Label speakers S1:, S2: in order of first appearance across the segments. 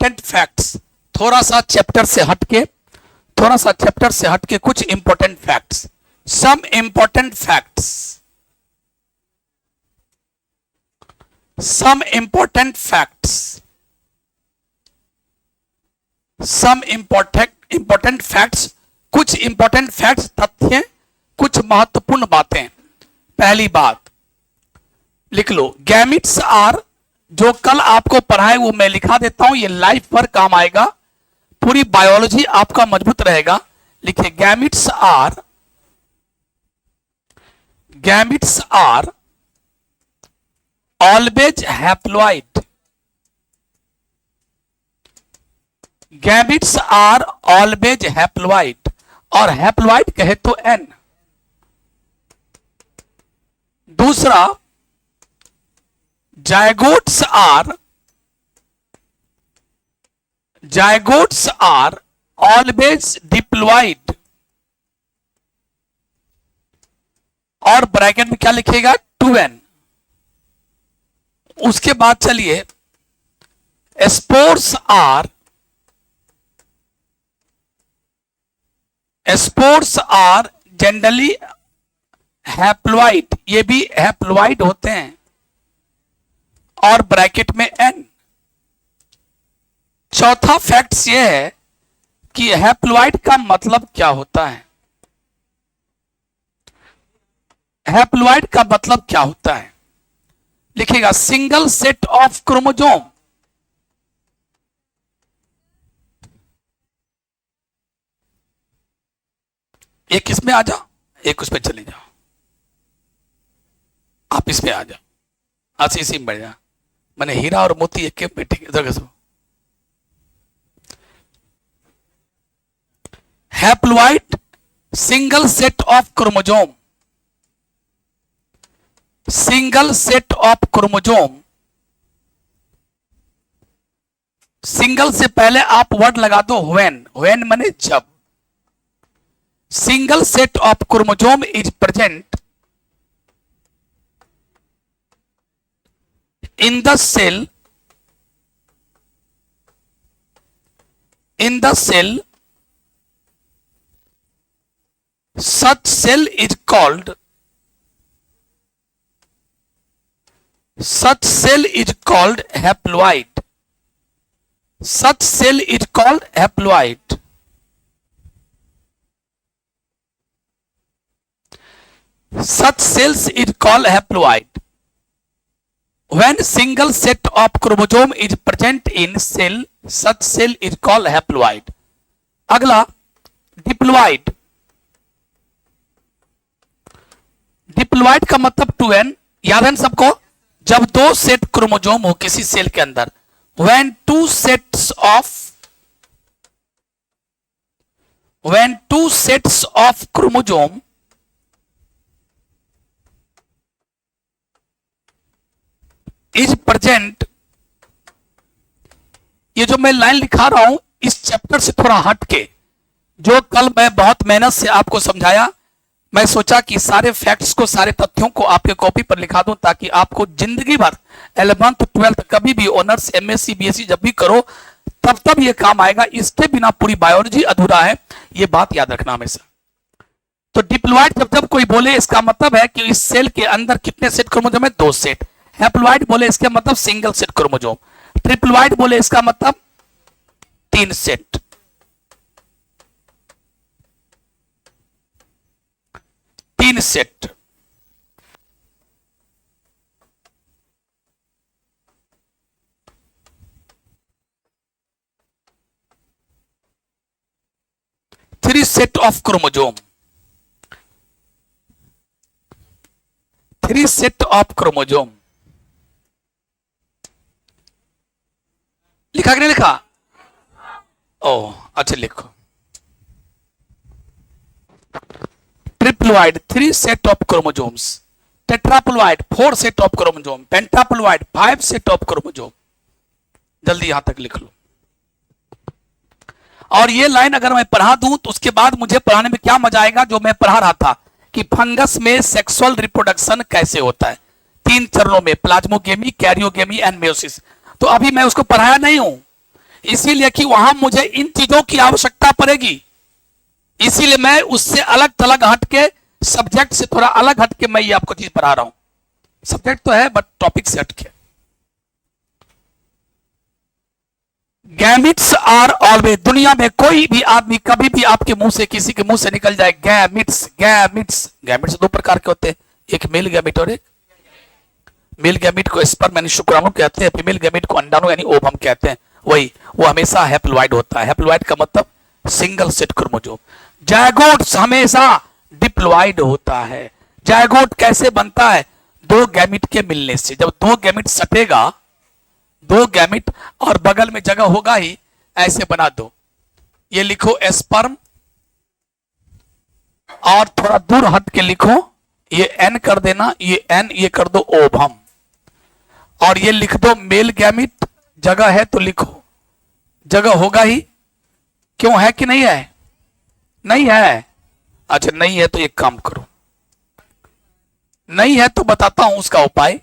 S1: Important facts, थोड़ा सा chapter से हटके कुछ important facts, some important facts, some important facts, कुछ इंपॉर्टेंट फैक्ट्स, तथ्य, कुछ महत्वपूर्ण बातें। पहली बात लिख लो, गैमिट्स आर, जो कल आपको पढ़ाए वो मैं लिखा देता हूं, ये लाइफ पर काम आएगा, पूरी बायोलॉजी आपका मजबूत रहेगा। लिखिए, gametes are always haploid. Gametes are always haploid, और हैप्लॉइड कहे तो एन। दूसरा, जायगोट्स आर ऑलवेज डिप्लॉइड, और ब्रैकेट में क्या लिखेगा, 2n। उसके बाद चलिए, स्पोर्स आर जनरली हैप्लॉइड, ये भी हैप्लॉइड होते हैं, और ब्रैकेट में n। चौथा फैक्ट्स ये है कि हैप्लॉइड का मतलब क्या होता है। हैप्लॉइड का मतलब क्या होता है, लिखेगा, सिंगल सेट ऑफ क्रोमोसोम। एक इसमें आ जाओ, एक उस पे चले जाओ, आप इसमें आ जाओ, इसी में बढ़ जा। मैंने हीरा और मोती एक के बैठे इधर घसो। Haploid single set of chromosome, single set of chromosome. Single से पहले आप वर्ड लगा दो व्हेन माने जब। Single set of chromosome is present in the cell, such cell is called haploid. Such cell is called haploid. Such cells is called haploid. When single set of chromosome is present in cell, such cell is called haploid. अगला, diploid. Diploid का मतलब 2n, याद है सबको, जब दो set chromosome हो किसी सेल के अंदर। when two sets of chromosome is present, ये जो मैं लाइन लिखा रहा हूं इस चैप्टर से थोड़ा हट के, जो कल मैं बहुत मेहनत से आपको समझाया, मैं सोचा कि सारे फैक्ट्स को, सारे तथ्यों को आपके कॉपी पर लिखा दूं, ताकि आपको जिंदगी भर 11th 12th कभी भी ऑनर्स एमएससी बीएससी जब भी करो तब ये काम आएगा। इसके बिना पूरी बायोलॉजी अधूरा है, ये बात याद रखना हमेशा। तो डिप्लॉइड जब कोई बोले इसका मतलब है कि इस सेल के अंदर कितने सेट क्रोमोसोम है, 2 सेट। हैप्लॉइड बोले इसका मतलब सिंगल सेट क्रोमोसोम। ट्रिप्लॉइड बोले इसका मतलब 3 set. Three set of chromosome, 3 set of chromosome. लिखा कि नहीं लिखा? ओ अच्छा लिखो। Triploid 3 set of chromosomes, tetraploid 4 set of chromosome, pentaploid 5 set of chromosome. जल्दी यहां तक लिख लो। और ये लाइन अगर मैं पढ़ा दूं तो उसके बाद मुझे पढ़ाने में क्या मजा आएगा, जो मैं पढ़ा रहा था कि फंगस में सेक्सुअल रिप्रोडक्शन कैसे होता है 3 चरणों में, प्लाज्मोगेमी, कैरियोगेमी एंड मेयोसिस। तो अभी मैं उसको पढ़ाया नहीं हूं, इसीलिए कि वहां मुझे इन चीजों की आवश्यकता पड़ेगी, इसीलिए मैं उससे अलग थलग हटके, सब्जेक्ट से थोड़ा अलग हटके मैं ये आपको चीज पढ़ा रहा हूं। सब्जेक्ट तो है बट टॉपिक से हटके। गैमिट्स आर ऑलवेज, दुनिया में कोई भी आदमी कभी भी आपके मुंह से, किसी के मुंह से निकल जाए गैमिट्स गैमिट्स, गैमिट्स दो प्रकार के होते हैं, एक मेल गैमिट और एक मेल गैमिट को स्पर्म यानी शुक्राणु कहते हैं, फीमेल गैमिट को अंडाणु यानी ओवम कहते हैं। वही वो हमेशा हैप्लॉइड होता है। हैप्लॉइड का मतलब सिंगल सेट क्रोमोसोम। जायगोट्स हमेशा डिप्लॉइड होता है। जायगोट कैसे बनता है? दो गैमिट के मिलने से। जब दो गैमिट सटेगा, दो गैमिट और बगल में जगह होगा ही, ऐसे बना दो। ये लिखो स्पर्म और थोड़ा दूर हट के लिखो, ये एन कर देना, ये एन, ये कर दो ओवम, और ये लिख दो मेल गैमिट। जगह है तो लिखो, जगह होगा ही। क्यों, है कि नहीं है? नहीं है? अच्छा नहीं है तो एक काम करो, नहीं है तो बताता हूं उसका उपाय।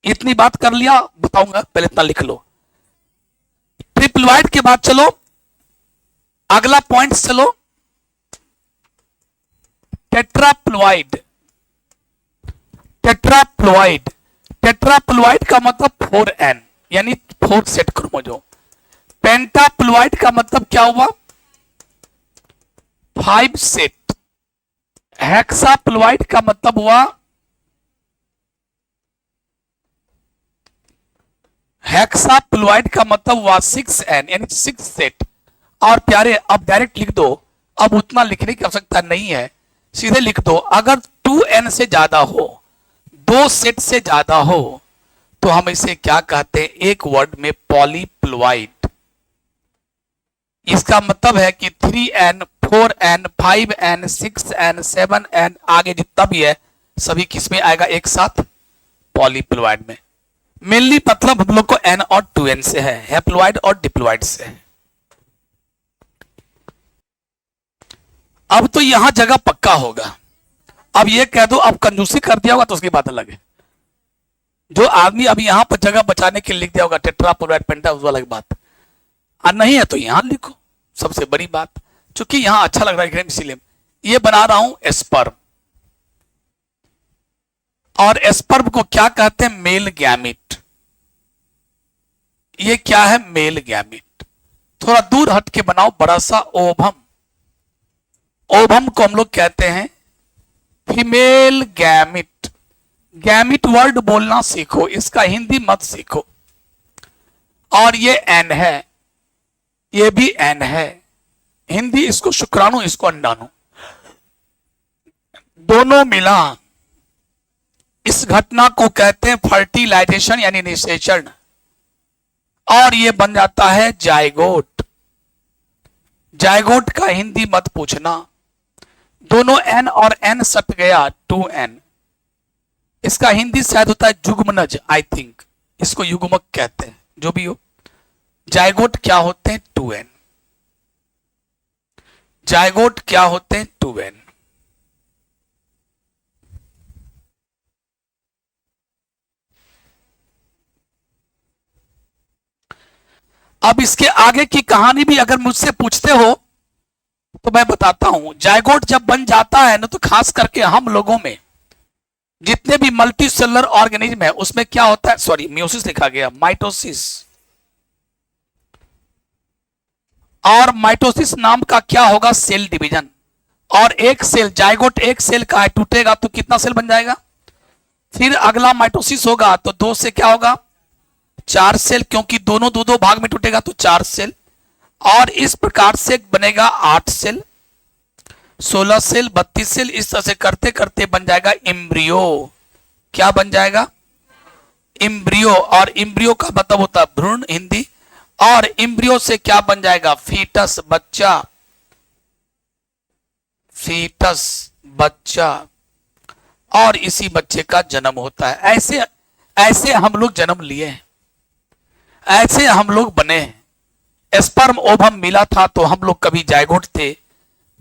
S1: इतनी बात कर लिया, बताऊंगा, पहले इतना लिख लो। ट्रिप्लॉइड के बाद चलो अगला पॉइंट, चलो टेट्राप्लॉइड। टेट्राप्लॉइड, टेट्राप्लॉइड का मतलब 4n यानी 4 सेट क्रोमोसोम। पेंटाप्लॉइड का मतलब क्या हुआ? 5 सेट। हेक्साप्लॉइड का मतलब हुआ, हेक्साप्लॉइड का मतलब हुआ 6n यानी 6 सेट। और प्यारे अब डायरेक्ट लिख दो, अब उतना लिखने की आवश्यकता नहीं है, सीधे लिख दो। अगर 2n से ज्यादा हो, 2 सेट से ज्यादा हो, तो हम इसे क्या कहते हैं? एक वर्ड में पॉलीप्लॉइड। इसका मतलब है कि 3n, 4n, 5n, 6n, 7n आगे जितना भी है सभी किसमें आएगा? एक साथ पॉलीप्लॉइड में। मेनली मतलब हम लोग को n और 2n से है, हैप्लॉइड और डिप्लॉइड से है। अब तो यहां जगह पक्का होगा। अब ये कह दो अब कंजूसी कर दिया होगा तो उसकी बात अलग है। जो आदमी अब यहां पर जगह बचाने के लिए लिख दिया होगा टेट्राप्लॉइड पेंटा, उस अलग बात। और नहीं है तो यहां लिखो, सबसे बड़ी बात। चूंकि यहां अच्छा लग रहा है इसीलिए ये बना रहा हूं स्पर्म। और स्पर्म को क्या कहते हैं? Male gamete. ये क्या है? Male gamete. थोड़ा दूर हट के बनाओ बड़ा सा ओवम। ओवम को हम लोग कहते हैं फीमेल गैमिट। गैमिट वर्ड बोलना सीखो, इसका हिंदी मत सीखो। और ये एन है, ये भी एन है। हिंदी इसको शुक्राणु, इसको अंडाणु, दोनों मिला इस घटना को कहते हैं फर्टिलाइजेशन यानी निषेचन। और ये बन जाता है जायगोट। जायगोट का हिंदी मत पूछना। दोनों एन और एन सट गया, 2n। इसका हिंदी शायद होता है जुग्मनज, आई थिंक इसको युग्मक कहते हैं। जो भी हो, जायगोट क्या होते हैं? 2n। जायगोट क्या होते हैं? 2n। अब इसके आगे की कहानी भी अगर मुझसे पूछते हो तो मैं बताता हूं। जायगोट जब बन जाता है ना, तो खास करके हम लोगों में जितने भी मल्टी सेलुलर ऑर्गेनिज्म है उसमें क्या होता है? सॉरी मियोसिस लिखा गया, माइटोसिस। और माइटोसिस नाम का क्या होगा? Cell division. और एक सेल, जायगोट एक सेल का है, टूटेगा तो कितना सेल बन जाएगा? फिर अगला माइटोसिस होगा तो 2 से क्या होगा? 4 सेल, क्योंकि दोनों दो भाग में टूटेगा तो 4 सेल। और इस प्रकार से बनेगा 8 सेल, 16 सेल, 32 सेल। इस तरह से करते करते बन जाएगा इम्ब्रियो। क्या बन जाएगा? इम्ब्रियो। और इम्ब्रियो का मतलब होता है भ्रूण, हिंदी। और इम्ब्रियो से क्या बन जाएगा? फीटस, बच्चा। फीटस, बच्चा। और इसी बच्चे का जन्म होता है। ऐसे ऐसे हम लोग जन्म लिए हैं, ऐसे हम लोग बने हैं। स्पर्म ओवम मिला था तो हम लोग कभी जायगोट थे।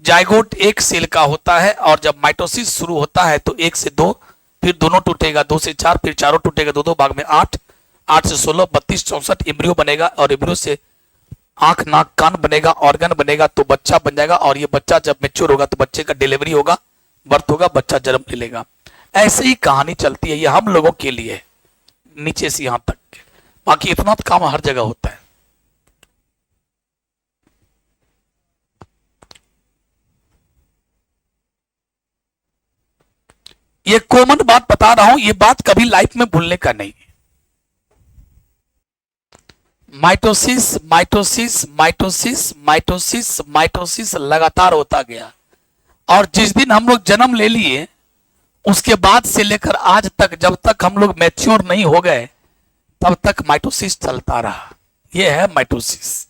S1: जायगोट एक सेल का होता है, और जब माइटोसिस शुरू होता है तो 1 से 2, फिर दोनों टूटेगा 2 से 4, फिर चारों टूटेगा 2 भाग में 8, 8 से 16, 32, 64 एम्ब्रियो बनेगा और एम्ब्रियो से आंख नाक कान बनेगा, ऑर्गन बनेगा, तो बच्चा बन जाएगा। और ये बच्चा जब मैच्योर होगा तो बच्चे का डिलीवरी होगा, बर्थ होगा, बच्चा जन्म ले लेगा। ऐसे ही कहानी चलती है। ये हम लोगों के लिए नीचे से यहां तक, बाकी इतना तो काम हर जगह होता है। ये कॉमन बात बता रहा हूं, ये बात कभी लाइफ में भूलने का नहीं। Mitosis mitosis mitosis mitosis mitosis लगातार होता गया, और जिस दिन हम लोग जन्म ले लिए उसके बाद से लेकर आज तक, जब तक हम लोग मैच्योर नहीं हो गए तब तक माइटोसिस चलता रहा। ये है माइटोसिस,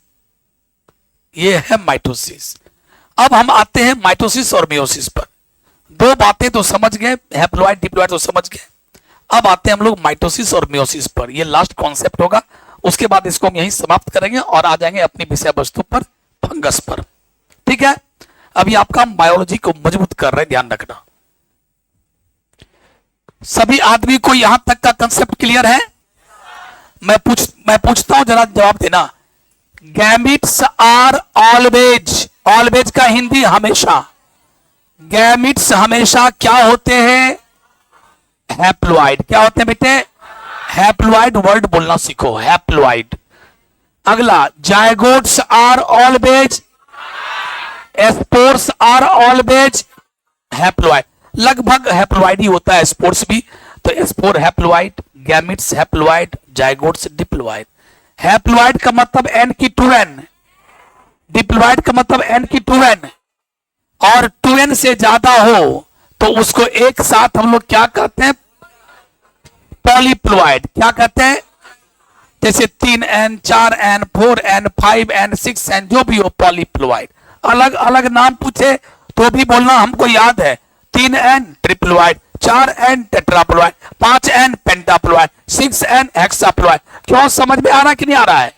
S1: ये है माइटोसिस। अब हम आते हैं माइटोसिस और मियोसिस पर। दो बातें तो समझ गए, हैप्लॉइड डिप्लॉइड तो समझ गए। अब आते हैं हम लोग माइटोसिस और मियोसिस पर। ये लास्ट कॉन्सेप्ट होगा, उसके बाद इसको हम यहीं समाप्त करेंगे और आ जाएंगे अपनी विषय वस्तु पर, फंगस पर। ठीक है, अभी आपका बायोलॉजी को मजबूत कर रहे हैं, ध्यान रखना। सभी आदमी को यहां तक का कंसेप्ट क्लियर है? मैं पूछता हूं, जरा जवाब देना। गैमिट्स आर ऑलवेज, ऑलवेज का हिंदी हमेशा, गैमिट्स हमेशा क्या होते हैं? हैप्लॉइड। क्या होते हैं बेटे? हैप्लॉइड। वर्ड बोलना सीखो, हैप्लॉइड। अगला, zygotes are always, spores are always haploid. लगभग हैप्लॉइड ही होता है स्पोर्ट्स भी, तो spore haploid, gametes haploid, zygotes diploid. Haploid का मतलब एन की 2n, डिप्लॉइड का मतलब एन की 2n, और 2n से ज्यादा हो तो उसको एक साथ हम लोग क्या कहते हैं? पॉलीप्लॉइड। क्या कहते हैं? जैसे 3n, 4n, 4n, 5n, 6n, जो भी हो, पॉलीप्लॉइड। अलग अलग नाम पूछे तो भी बोलना हमको याद है। 3n triploid, 4n tetraploid, 5n पेंटाप्लॉइड, 6n hexaploid. क्यों, समझ में आ रहा कि नहीं आ रहा है?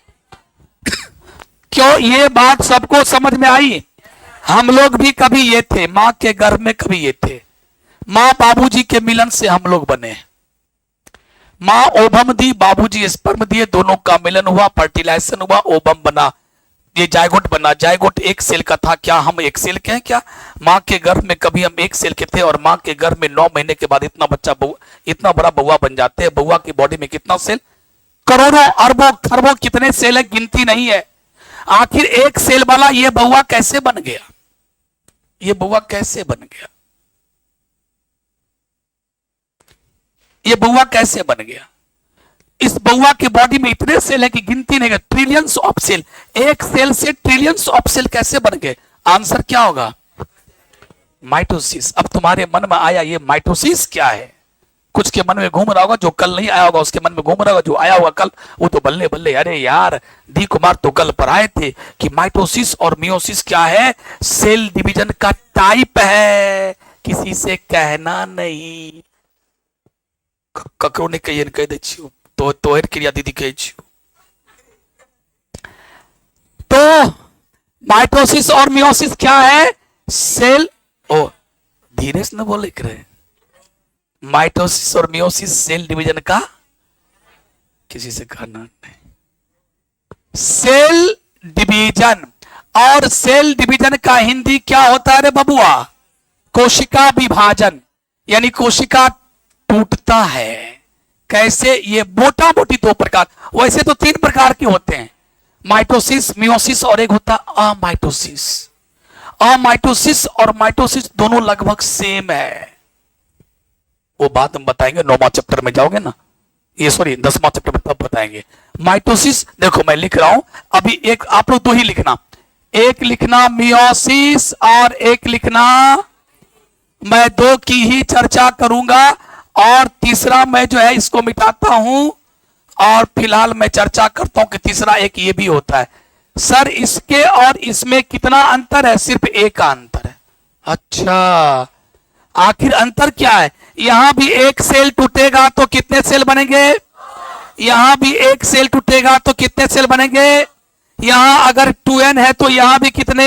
S1: क्यों, ये बात सबको समझ में आई? हम लोग भी कभी ये थे, मां के गर्भ में कभी ये थे। मां बाबूजी के मिलन से हम लोग बने। मां ओवम दी, बाबूजी स्पर्म दिए, दोनों का मिलन हुआ, फर्टिलाइजेशन हुआ, ओवम बना, ये जायगोट बना। जायगोट एक सेल का था। क्या हम एक सेल के हैं? क्या मां के गर्भ में कभी हम एक सेल के थे? और मां के गर्भ में 9 महीने के बाद इतना बच्चा, इतना बड़ा बउआ बन जाते हैं। बउआ की बॉडी में कितना सेल? करोड़ों अरबों खरबों कितने सेल है, गिनती नहीं है। आखिर एक सेल वाला ये बउआ कैसे बन गया? ये बउआ कैसे बन गया? ये बउआ कैसे बन गया? इस बउआ के बॉडी में इतने सेल है कि गिनती नहीं है, ट्रिलियंस ऑफ सेल। एक सेल से ट्रिलियंस ऑफ सेल कैसे बन गए? आंसर क्या होगा? माइटोसिस। अब तुम्हारे मन में आया ये माइटोसिस क्या है? कुछ के मन में घूम रहा होगा, जो कल नहीं आया होगा उसके मन में घूम रहा होगा, जो आया होगा कल वो तो बल्ले बल्ले, अरे यार डी कुमार तो कल पढ़ाए थे कि माइटोसिस और मियोसिस क्या है? सेल डिवीजन का टाइप है, किसी से कहना नहीं। ककरो ने कह दे छियो तो तोहर क्रिया दीदी कह छियो। तो माइटोसिस और मियोसिस क्या है? सेल, ओ धीरे से न बोले करे, माइटोसिस और मियोसिस सेल डिवीजन का, किसी से कहना नहीं, सेल डिवीजन। और सेल डिवीजन का हिंदी क्या होता है रे बबुआ? कोशिका विभाजन, यानी कोशिका टूटता है। कैसे? ये मोटा मोटी 2 प्रकार, वैसे तो 3 प्रकार के होते हैं, माइटोसिस, मियोसिस और एक होता है अमाइटोसिस। अमाइटोसिस और माइटोसिस दोनों लगभग सेम है। वो बात हम बताएंगे 9वां चैप्टर में, जाओगे ना, ये सॉरी 10वां चैप्टर में तब बताएंगे। माइटोसिस देखो मैं लिख रहा हूं अभी, एक आप लोग 2 ही लिखना, एक लिखना मियोसिस और एक लिखना, मैं 2 की ही चर्चा करूंगा और तीसरा मैं जो है इसको मिटाता हूं और फिलहाल मैं चर्चा करता हूं कि तीसरा एक ये भी होता है। सर इसके और इसमें कितना अंतर है? सिर्फ एक का अंतर है। अच्छा, आखिर अंतर क्या है? यहां भी एक सेल टूटेगा तो कितने सेल बनेंगे? यहां भी एक सेल टूटेगा तो कितने सेल बनेंगे? यहां अगर 2n है तो यहां भी कितने?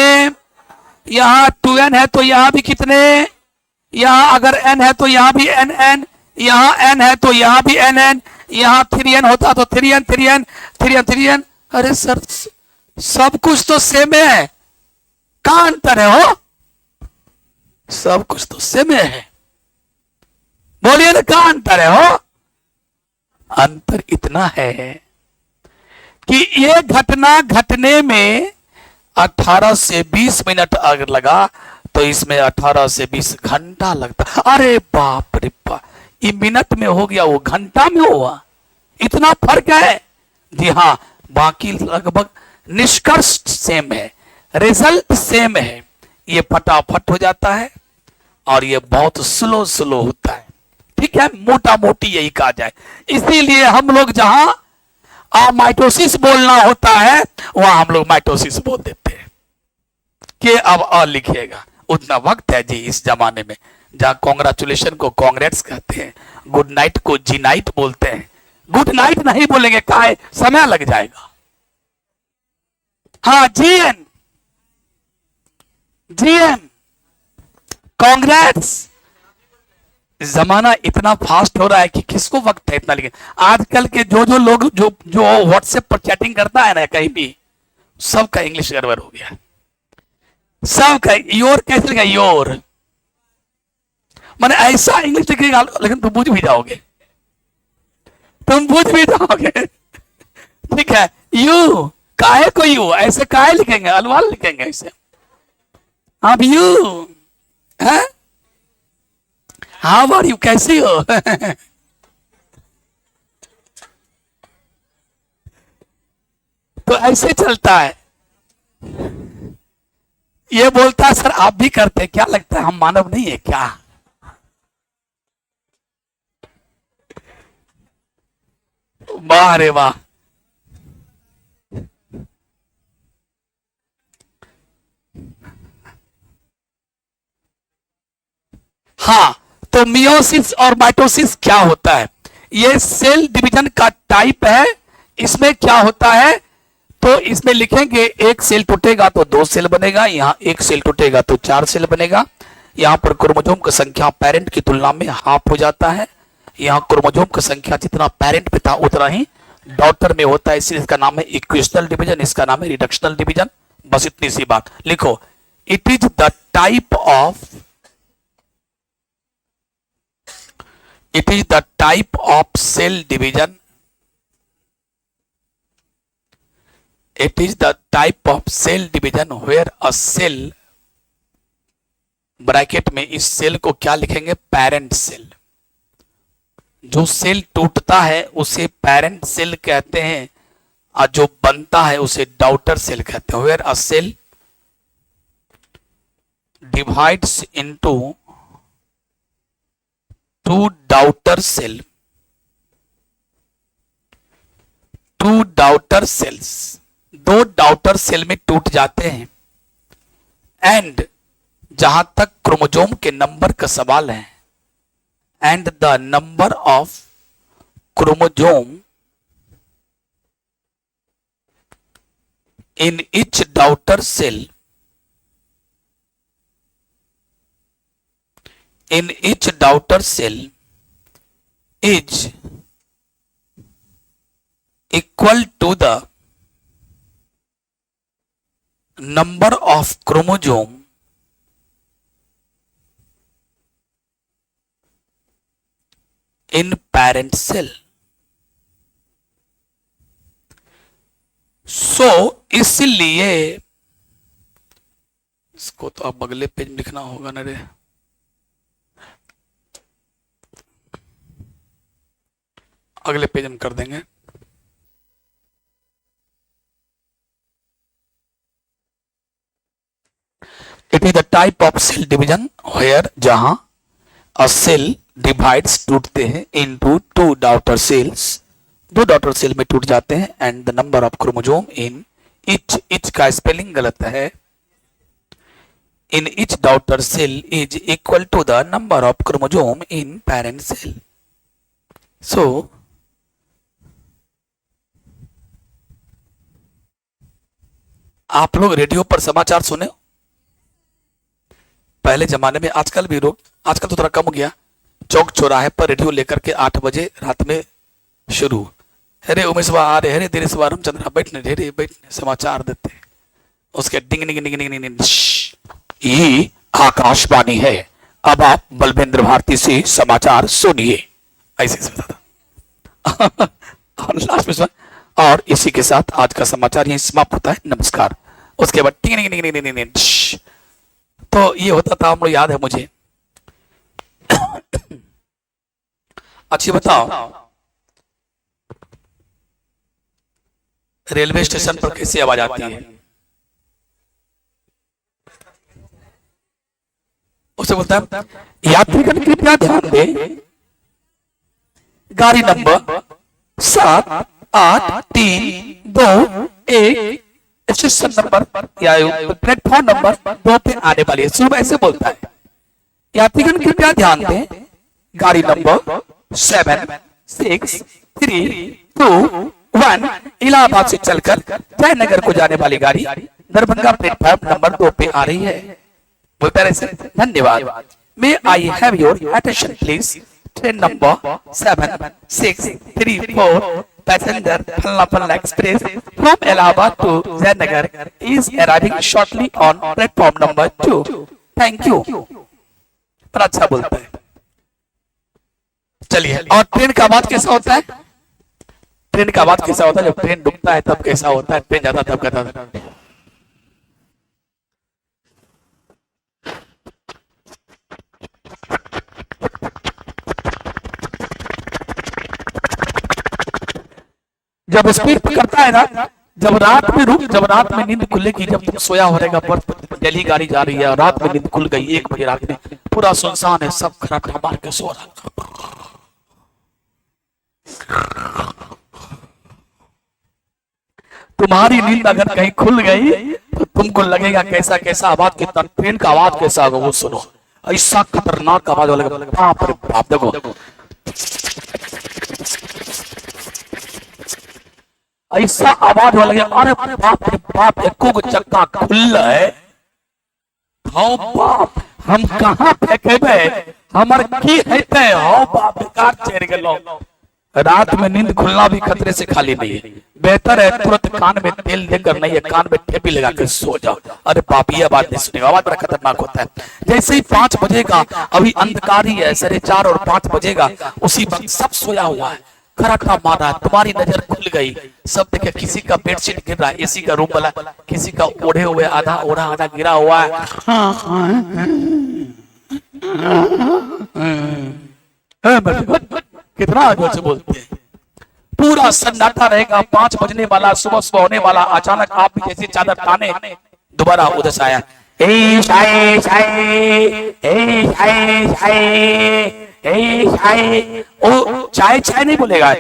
S1: यहां 2n है तो यहां भी कितने? यहां अगर n है तो यहां भी nn, यहां n है तो यहां भी nn, यहां 3n होता तो 3n 3n 3n 3n। अरे सर सब कुछ तो सेम है, कहां अंतर है हो? सब कुछ तो सेम है, बोलिए ना कहां अंतर है हो? अंतर इतना है कि ये घटना घटने में 18 से 20 मिनट अगर लगा तो इसमें 18 से 20 घंटा लगता। अरे बाप रे बाप, ये मिनट में हो गया, वो घंटा में हुआ, इतना फर्क है। जी हाँ, बाकी लगभग निष्कर्ष सेम है, रिजल्ट सेम है। ये फटाफट हो जाता है और ये बहुत स्लो स्लो होता है। ठीक है, मोटा मोटी यही कहा जाए। इसीलिए हम लोग जहां माइटोसिस बोलना होता है वहां हम लोग माइटोसिस बोल देते हैं कि अब अ लिखिएगा। उतना वक्त है जी इस जमाने में जहां कॉन्ग्रेचुलेशन को कांग्रेट्स कहते हैं, गुड नाइट को जी नाइट बोलते हैं। गुड नाइट नहीं बोलेंगे, काहे, समय लग जाएगा। हाँ, जीएन जीएन कांग्रेट्स। जमाना इतना फास्ट हो रहा है कि किसको वक्त है इतना लिखे। आजकल के जो लोग जो व्हाट्सएप पर चैटिंग करता है ना कहीं भी, सबका इंग्लिश गड़बड़ हो गया। सबका योर कैसे लिखा, योर माने ऐसा इंग्लिश लिखेगा, लेकिन तुम बुझ भी जाओगे, तुम बुझ भी जाओगे। ठीक है, यू काहे को यू ऐसे काहे लिखेंगे, अलवाल लिखेंगे ऐसे। अब यू है, हाउ आर यू, कैसी हो? तो ऐसे चलता है। ये बोलता है सर आप भी करते, क्या लगता है हम मानव नहीं है क्या? वाह रे वाह। हाँ, तो मियोसिस और माइटोसिस क्या होता है? ये सेल डिवीजन का टाइप है। इसमें क्या होता है, तो इसमें लिखेंगे एक सेल टूटेगा तो 2 सेल बनेगा, यहाँ एक सेल टूटेगा तो 4 सेल बनेगा। यहाँ पर क्रोमोसोम की संख्या पेरेंट की तुलना में हाफ हो जाता है। यहाँ क्रोमोसोम की संख्या जितना पेरेंट पे था उतना ही डॉटर में होता है, इसलिए इसका नाम है इक्वेशनल डिवीजन, इसका नाम है रिडक्शनल डिवीजन। बस इतनी सी बात लिखो। It is the type of it is the type of cell division, it is the type of cell division where a cell, bracket में इस सेल को क्या लिखेंगे, पेरेंट सेल। जो सेल टूटता है उसे पेरेंट सेल कहते हैं और जो बनता है उसे डॉटर सेल कहते हैं। where a cell divides into two daughter cell, two daughter cells, 2 daughter cell में टूट जाते हैं। एंड जहां तक क्रोमोसोम के नंबर का सवाल है, and the number of chromosome in each daughter cell, in each daughter cell is equal to the number of chromosome in parent cell. So इसलिए इसको तो अब अगले पेज में लिखना होगा ना रे। अगले पेज हम कर देंगे। It is the type of cell division where जहां अ सेल डिवाइड्स टूटते हैं into 2 daughter cells, 2 daughter cell में टूट जाते हैं। And the number of chromosome in each का स्पेलिंग गलत है, in each daughter cell is equal to the number of chromosome in parent cell. So आप लोग रेडियो पर समाचार सुने पहले जमाने में? आजकल भी लोग, आजकल तो थोड़ा कम हो गया, चौक चौराहे पर रेडियो लेकर के 8 बजे रात में शुरू। अरे उमेश आ रहे, अरे देर से रामचंद्र बैठने, ढेरे बैठने, समाचार देते। उसके डिंग डिंग डिंग डिंग डिंग, ये आकाशवाणी है, अब आप बलवेंद्र भारती से समाचार सुनिए, ऐसे से बताता। और लास्ट में और इसी के साथ आज का समाचार यहीं समाप्त होता है, नमस्कार। उसके बाद टिंग टिंग टिंग टिंग टिंग, तो ये होता था, हम लोग याद है मुझे। अच्छी बताओ, रेलवे स्टेशन पर कैसी आवाज आती है? उसे बोलता है, यात्रीगण कृपया ध्यान दें, गाड़ी नंबर 78321 स्टेशन नंबर या प्लेटफॉर्म नंबर 2 पे आने वाली है। शुरू ऐसे बोलता है, यात्रीगण कृपया ध्यान दें, गाड़ी नंबर 7632 इलाहाबाद से चलकर जयनगर को जाने वाली गाड़ी दरभंगा प्लेटफॉर्म नंबर 2 पे आ रही है। बोलता है धन्यवाद। May I have your attention please, train number 7634 passenger फल्ला फल्ला express from Allahabad to Jaynagar is arriving shortly on platform number 2। Thank you. पर अच्छा बोलता है। चलिए, और ट्रेन का आवाज कैसा होता है? ट्रेन का आवाज कैसा होता है? जब ट्रेन डूबता है तब कैसा होता है? ट्रेन जाता तब कहता है, जब स्पीड करता है ना, जब रात में नींद खुलेगी, जब तुम सोया हो रहेगा, दिल्ली गाड़ी जा रही है और रात में नींद खुल गई 1 बजे रात में, पूरा सुनसान है, सब खड़ा मार के सो रहा। तुम्हारी नींद अगर कहीं खुल गई तो तुमको लगेगा कैसा कैसा आवाज, कितना ट्रेन का आवाज कैसा होगा वो सुनो। ऐसा खतरनाक आवाज लगेगा, बाप रे बाप। देखो ऐसा आवाज हो लगे, अरे बाप रे बाप, एको को चक्का खुल है, हाँ बाप, हम कहाँ फेंकेबे, हमर की हेते, हाँ बाप, बेकार चढ़ गेलो। रात में नींद खुलना भी खतरे से खाली नहीं है। बेहतर है तुरंत कान में तेल लेकर, नहीं है कान में ठेपी लगा कर सो जाओ। अरे बाप, ये आवाज नहीं सुनेगा, आवाज बड़ा खतरनाक होता है। जैसे ही 5 बजेगा, अभी अंधकार ही है, 4:30 और 5 बजेगा, उसी वक्त सब सोया हुआ है, खराटा मार रहा है, तुम्हारी नजर खुल गई, सब देखे, किसी का बेडशीट गिर रहा है, एसी का रूम वाला, किसी का ओढ़े हुए आधा ओढ़ा आधा गिरा हुआ है। कितना जोर से बोलते हैं। पूरा सन्नाटा रहेगा, 5 बजने वाला, सुबह सुबह होने वाला। अचानक आप भी जैसी चादर ताने दोबारा उधर से आया, ओ चाय चाय नहीं बोलेगा,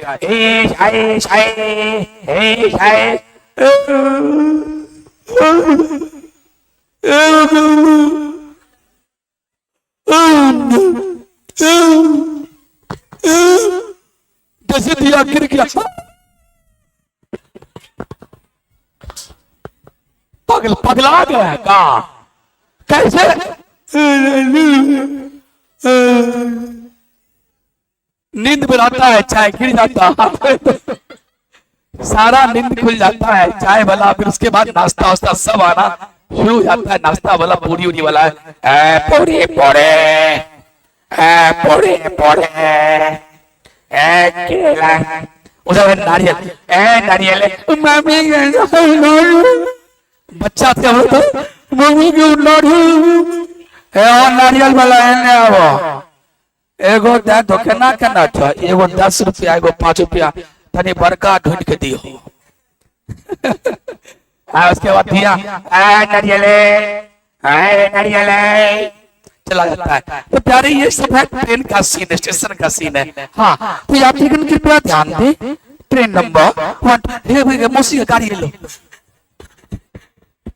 S1: जैसे दिया गिर गया, पगला गया का कैसे? नींद बुलाता है, चाय गिर जाता है, सारा नींद खुल जाता है, चाय वाला, फिर उसके बाद नाश्ता वास्ता सब आना शुरू हो जाता है। नाश्ता वाला पूरी उरी वाला है, पूरी पोड़े, पूरी पोड़े, केला, उधर नारियल, नारियल, मम्मी बच्चा थे वो तो, मम्मी क्यों नारियल वाला है वो, एगो दे दो, केना केना था, एगो 10 रुपया, एगो 5 रुपया, तनी बड़का ढूंढ के दियो। उसके बाद दिया, नारियले, नारियले, चला जाता है। तो प्यारे, ये सब है ट्रेन का सीन, स्टेशन का सीन है। हाँ, तो यात्रीगण कृपया ध्यान दें, ट्रेन नंबर 1, मौसी का गाड़ी ले लो,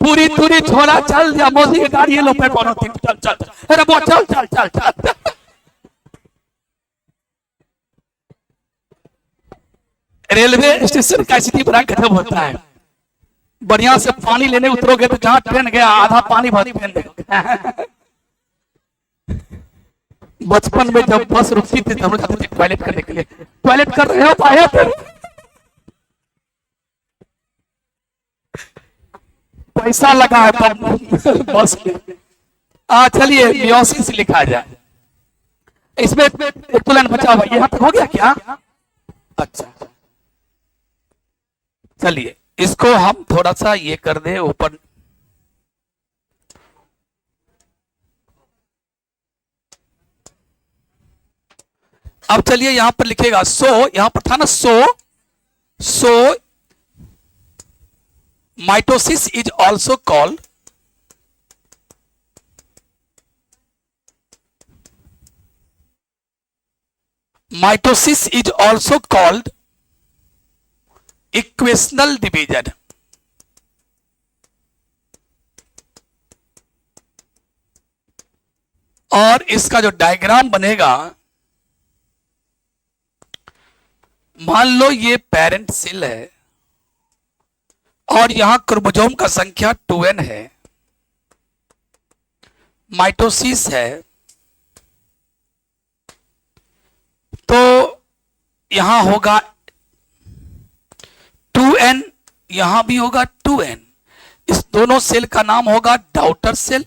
S1: पूरी पूरी छोड़ा चल जा, मौसी की गाड़ी लो, प्लेटफॉर्म चल चल, अरे वो चल चल चल चल। रेलवे स्टेशन का स्थिति बड़ा गजब होता है। बढ़िया से पानी लेने उतरोगे तो जहां ट्रेन गया आधा पानी भर ट्रेन बचपन में जब बस रुकती थी तो हम लोग जाते थे टॉयलेट करने के लिए। टॉयलेट कर रहे हो पाया थे, पैसा लगा है बस में। चलिए मियोसिस लिखा जाए। इसमें एक तो लाइन बचा हुआ, यहाँ तक हो गया क्या? अच्छा चलिए इसको हम थोड़ा सा ये कर दे ऊपर। अब चलिए यहां पर लिखेगा सो, यहां पर था ना so mitosis is also called mitosis is also called equational division. और इसका जो डायग्राम बनेगा, मान लो ये पेरेंट सेल है और यहां क्रोमोसोम का संख्या 2n है, माइटोसिस है, तो यहां होगा 2n, यहां भी होगा 2n। इस दोनों सेल का नाम होगा डॉटर सेल।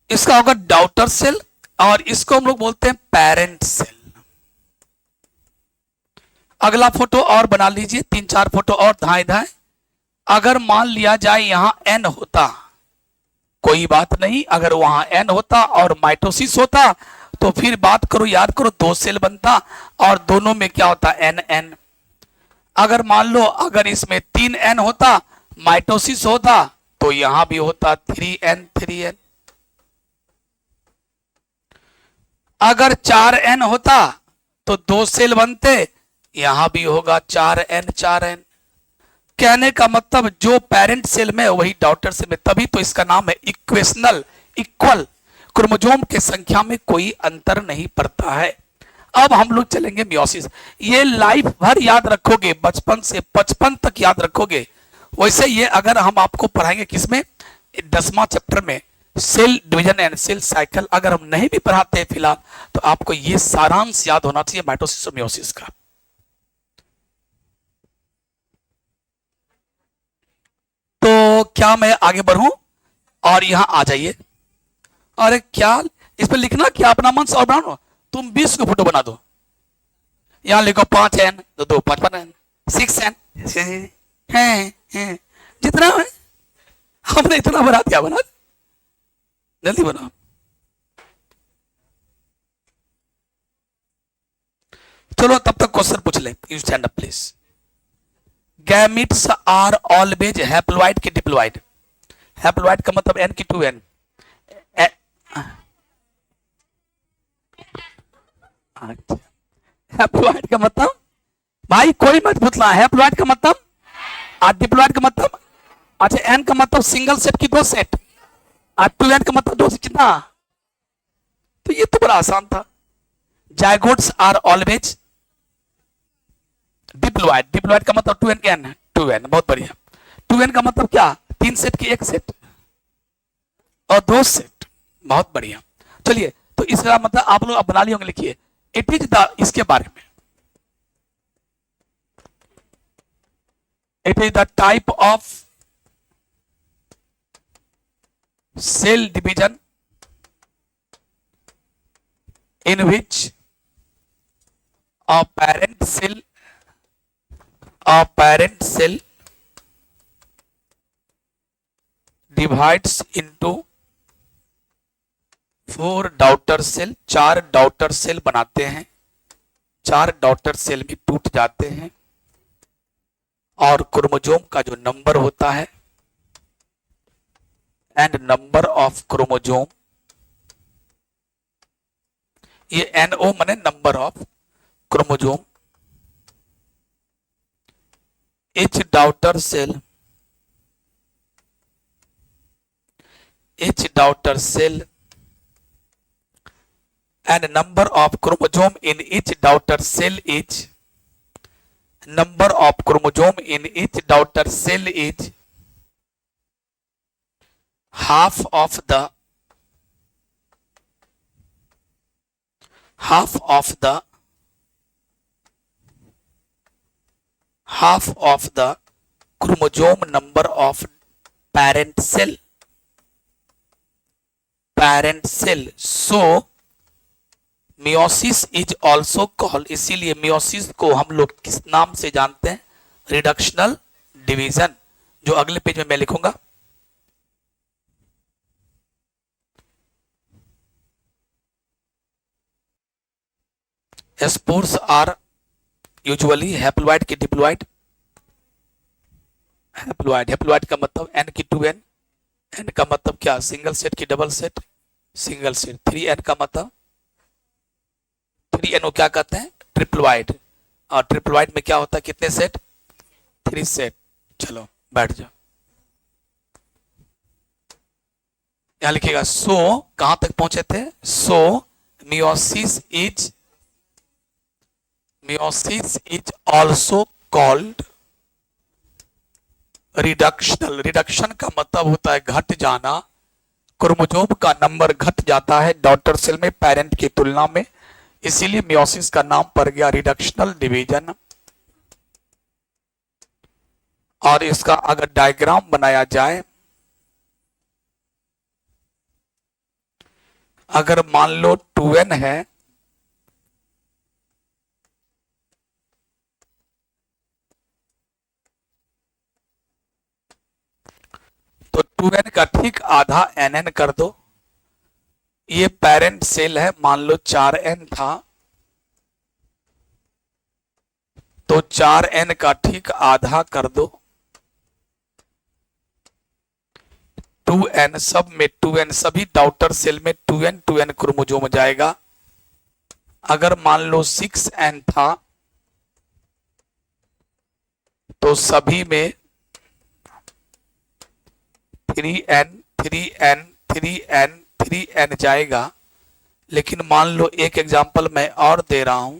S1: इसका होगा डॉटर सेल और इसको हम लोग बोलते हैं पेरेंट सेल। अगला फोटो और बना लीजिए, 3-4 फोटो और धाए धाए। अगर मान लिया जाए यहां n होता, कोई बात नहीं, अगर वहां n होता और माइटोसिस होता तो फिर बात करो, याद करो, 2 सेल बनता और दोनों में क्या होता n। अगर मान लो अगर इसमें 3n होता, माइटोसिस होता, तो यहां भी होता 3n। अगर 4n होता तो 2 सेल बनते, यहां भी होगा 4n। कहने का मतलब जो पेरेंट सेल में वही डॉटर सेल में, तभी तो इसका नाम है इक्वेशनल, इक्वल। क्रोमोसोम के संख्या में कोई अंतर नहीं पड़ता है। अब हम लोग चलेंगे मियोसिस। ये लाइफ भर याद रखोगे, बचपन से 55 तक याद रखोगे। वैसे ये अगर हम आपको पढ़ाएंगे किसमें, 10वां चैप्टर में, cell division and cell cycle, अगर हम नहीं भी पढ़ाते हैं फिलहाल, तो आपको ये सारांश याद होना चाहिए माइटोसिस और मियोसिस का। तो क्या मैं आगे बढ़ूं और यहां आ जाइए। अरे क्या इस पर लिखना, क्या अपना मन और बनाओ, तुम 20 को फोटो बना दो। यहां लिखो 5n, तो 2 55n, 6n है जितना है हमने इतना बना दिया, बना जल्दी बनाओ। चलो तब तक क्वेश्चन पूछ ले। You stand up please. Gametes are always haploid की डिप्लॉइड? हैप्लॉइड का मतलब n की 2n। हैप्लॉइड का मतलब भाई कोई मत पूछना, हैप्लॉइड का मतलब और डिप्लॉइड का मतलब, अच्छा n का मतलब सिंगल सेट की 2 सेट और 2n का मतलब 2 से कितना, तो ये तो बड़ा आसान था। जायगोट्स आर ऑलवेज डिप्लॉइड, डिप्लॉइड का मतलब 2n क्या है, 2n, बहुत बढ़िया। 2n का मतलब क्या, 3 सेट की 1 सेट और 2 सेट, बहुत बढ़िया। चलिए तो इसका मतलब आप लोग बना लिए होंगे, लिखिए इट इज द, इसके बारे में, it is the type of cell division in which a parent cell divides into 4 daughter cell, 4 daughter cell बनाते हैं, 4 डॉटर सेल भी टूट जाते हैं और क्रोमोसोम का जो नंबर होता है एंड नंबर ऑफ क्रोमोसोम, ये NO माने number of chromosome, each daughter cell and number of chromosome in each daughter cell is, number of chromosome in each daughter cell is half of the half of the half of the chromosome number of parent cell so meiosis is also called, इसीलिए meiosis को हम लोग किस नाम से जानते हैं, reductional division, जो अगले पेज में मैं लिखूंगा। स्पोर्स आर यूजुअली हैप्लॉइड की डिप्लॉइड, हैप्लॉइड का मतलब एन की 2n, एन का मतलब क्या, सिंगल सेट की double set, single set, 3n का मतलब 3n को क्या कहते हैं, ट्रिप्लॉइड, और ट्रिप्लॉइड में क्या होता है, कितने सेट, 3 सेट। चलो बैठ जाओ, यहां लिखिएगा। सो कहां तक पहुंचे थे, so meiosis is also called reductional, reduction का मतलब होता है घट जाना, क्रोमोसोम का नंबर घट जाता है डॉटर सेल में पेरेंट की तुलना में, इसीलिए मियोसिस का नाम पड़ गया रिडक्शनल डिवीजन। और इसका अगर डायग्राम बनाया जाए, अगर मान लो 2n है तो 2n का ठीक आधा nn कर दो, ये पेरेंट सेल है, मान लो 4n था तो 4n का ठीक आधा कर दो, 2n सब में 2n, सभी डॉटर सेल में 2n क्रोमोसोम जाएगा। अगर मान लो 6n था तो सभी में 3n जाएगा। लेकिन मान लो एक एग्जांपल मैं और दे रहा हूं,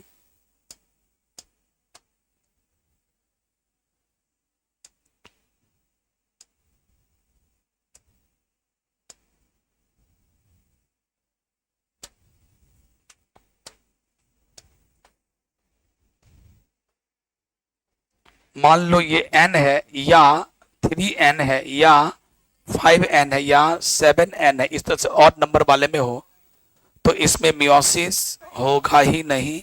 S1: मान लो ये n है या 3n है या 5n है या 7n है, इस तरह से ऑड नंबर वाले में हो तो इसमें मियोसिस होगा ही नहीं,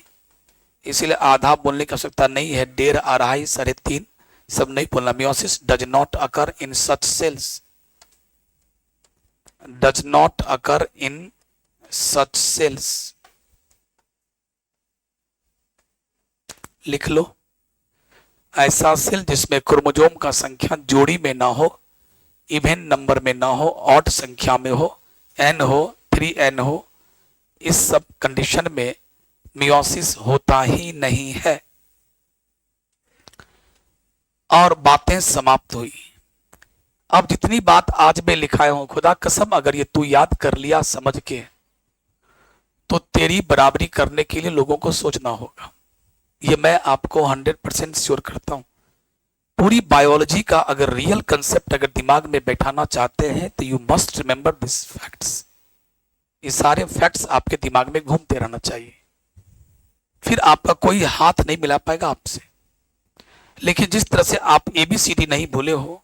S1: इसलिए आधा बोलने की आवश्यकता नहीं है, 1.5, 2.5, 3.5 सब नहीं बोलना। Meiosis does not occur in such cells, does not occur in such cells, लिख लो। ऐसा सेल जिसमें क्रोमोसोम का संख्या जोड़ी में ना हो, इवन नंबर में ना हो, ऑड संख्या में हो, n हो, 3n हो, इस सब कंडीशन में मियोसिस होता ही नहीं है। और बातें समाप्त हुई। अब जितनी बात आज मैं लिखाया हूं, खुदा कसम अगर ये तू याद कर लिया समझ के, तो तेरी बराबरी करने के लिए लोगों को सोचना होगा, ये मैं आपको 100% श्योर करता हूं। पूरी बायोलॉजी का अगर रियल कंसेप्ट अगर दिमाग में बैठाना चाहते हैं तो you must remember this facts, ये सारे फैक्ट्स आपके दिमाग में घूमते रहना चाहिए, फिर आपका कोई हाथ नहीं मिला पाएगा आपसे। लेकिन जिस तरह से आप ABCD नहीं भूले हो,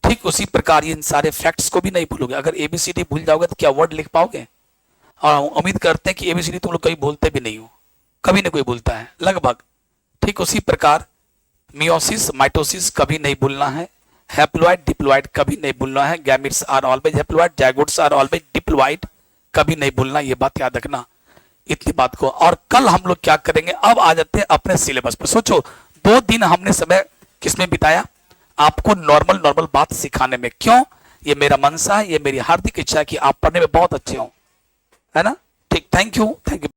S1: ठीक उसी प्रकार इन सारे फैक्ट्स को भी नहीं भूलोगे। अगर ABCD भूल जाओगे तो क्या वर्ड लिख पाओगे? और उम्मीद करते हैं कि ABCD तुम लोग कभी भूलते भी नहीं हो, कभी नहीं कोई भूलता है लगभग। ठीक उसी प्रकार मियोसिस माइटोसिस कभी नहीं भूलना है, हैप्लॉइड डिप्लॉइड कभी नहीं भूलना है, gametes are always haploid, zygotes are always diploid कभी नहीं भूलना, ये बात याद रखना इतनी बात को। और कल हम लोग क्या करेंगे, अब आ जाते हैं अपने सिलेबस पर। सोचो 2 दिन हमने समय किसमें बिताया, आपको नॉर्मल बात सिखाने में। क्यों? ये मेरा मनसा है, ये मेरी हार्दिक इच्छा है कि आप पढ़ने में बहुत अच्छे हो, है ना। ठीक, थैंक यू।